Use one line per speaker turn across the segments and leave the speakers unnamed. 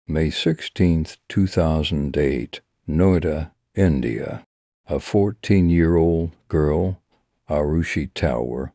May 16, 2008, Noida, India. A 14-year-old girl, Aarushi Talwar,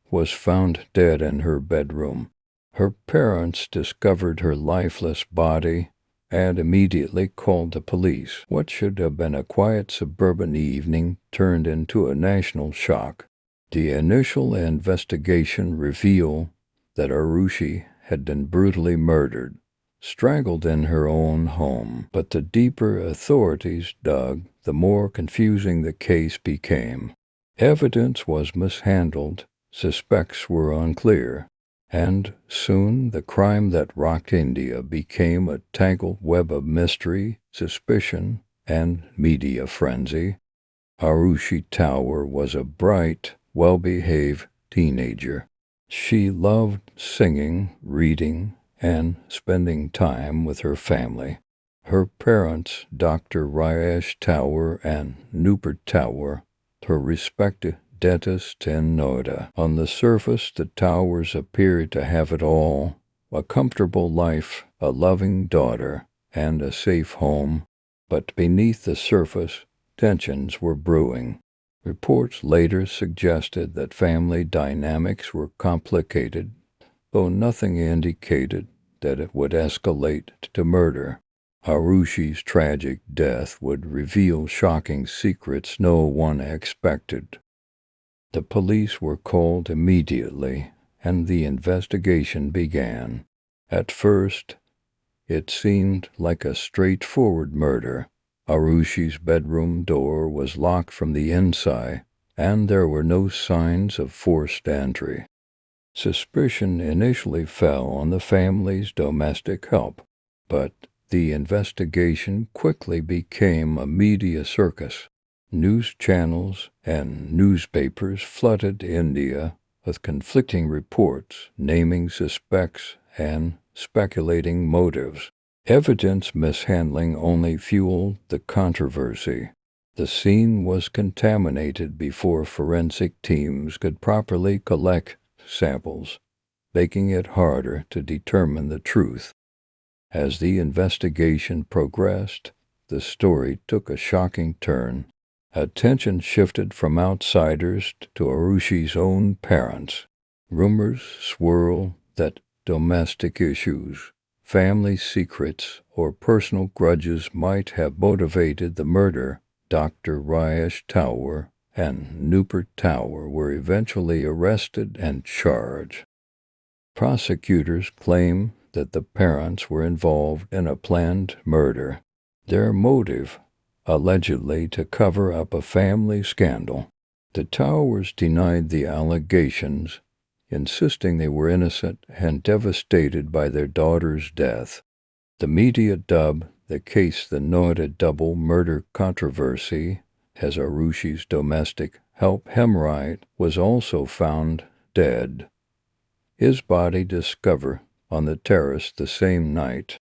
was found dead in her bedroom. Her parents discovered her lifeless body and immediately called the police. What should have been a quiet suburban evening turned into a national shock. The initial investigation revealed that Aarushi had been brutally murdered, strangled in her own home. But the deeper authorities dug, the more confusing the case became. Evidence was mishandled, suspects were unclear, and soon the crime that rocked India became a tangled web of mystery, suspicion, and media frenzy. Aarushi Talwar was a bright, well-behaved teenager. She loved singing, reading, and spending time with her family. Her parents, Dr. Rajesh Talwar and Nupur Talwar, her respected dentist in Noida. On the surface, the Talwars appeared to have it all: a comfortable life, a loving daughter, and a safe home. But beneath the surface, tensions were brewing. Reports later suggested that family dynamics were complicated, though nothing indicated that it would escalate to murder. Aarushi's tragic death would reveal shocking secrets no one expected. The police were called immediately, and the investigation began. At first, it seemed like a straightforward murder. Aarushi's bedroom door was locked from the inside, and there were no signs of forced entry. Suspicion initially fell on the family's domestic help, but the investigation quickly became a media circus. News channels and newspapers flooded India with conflicting reports, naming suspects and speculating motives. Evidence mishandling only fueled the controversy. The scene was contaminated before forensic teams could properly collect samples, making it harder to determine the truth. As the investigation progressed, the story took a shocking turn. Attention shifted from outsiders to Aarushi's own parents. Rumors swirled that domestic issues, family secrets, or personal grudges might have motivated the murder. Dr. Rajesh Talwar and Nupur Talwar were eventually arrested and charged. Prosecutors claim that the parents were involved in a planned murder. Their motive, allegedly to cover up a family scandal. The Talwars denied the allegations, insisting they were innocent and devastated by their daughter's death. The media dubbed the case the Noida double murder controversy, as Aarushi's domestic help Hemraj was also found dead. His body discovered on the terrace the same night.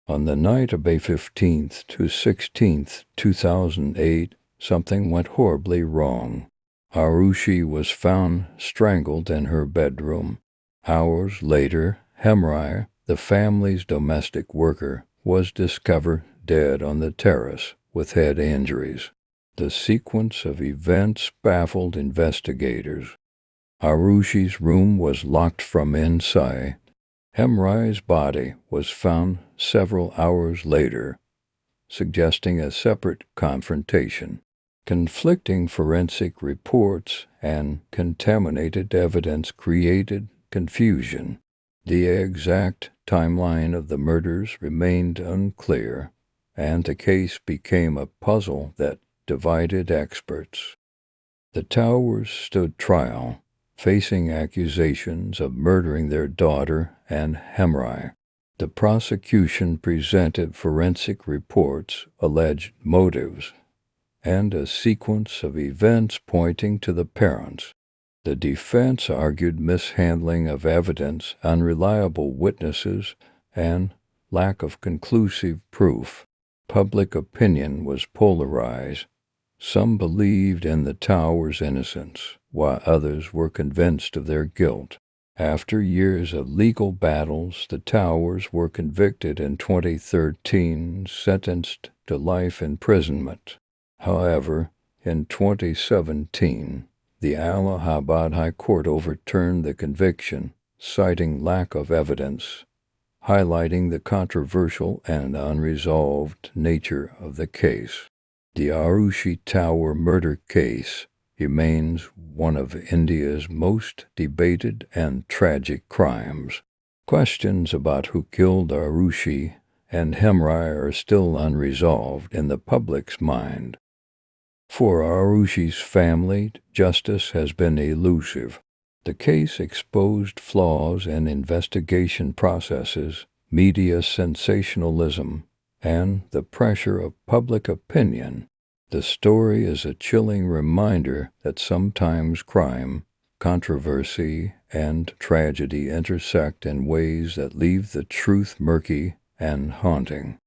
On the night of May 15th to 16th, 2008, something went horribly wrong. Aarushi was found strangled in her bedroom. Hours later, Hemraj, the family's domestic worker, was discovered dead on the terrace with head injuries. The sequence of events baffled investigators. Aarushi's room was locked from inside. Hemraj's body was found several hours later, suggesting a separate confrontation. Conflicting forensic reports and contaminated evidence created confusion. The exact timeline of the murders remained unclear, and the case became a puzzle that divided experts. The Talwars stood trial, facing accusations of murdering their daughter and Hemraj. The prosecution presented forensic reports, alleged motives, and a sequence of events pointing to the parents. The defense argued mishandling of evidence, unreliable witnesses, and lack of conclusive proof. Public opinion was polarized. Some believed in the Talwars' innocence, while others were convinced of their guilt. After years of legal battles, the Talwars were convicted in 2013, sentenced to life imprisonment. However, in 2017, the Allahabad High Court overturned the conviction, citing lack of evidence, highlighting the controversial and unresolved nature of the case. The Aarushi Talwar murder case remains one of India's most debated and tragic crimes. Questions about who killed Aarushi and Hemraj are still unresolved in the public's mind. For Arushi's family, justice has been elusive. The case exposed flaws in investigation processes, media sensationalism, and the pressure of public opinion. The story is a chilling reminder that sometimes crime, controversy, and tragedy intersect in ways that leave the truth murky and haunting.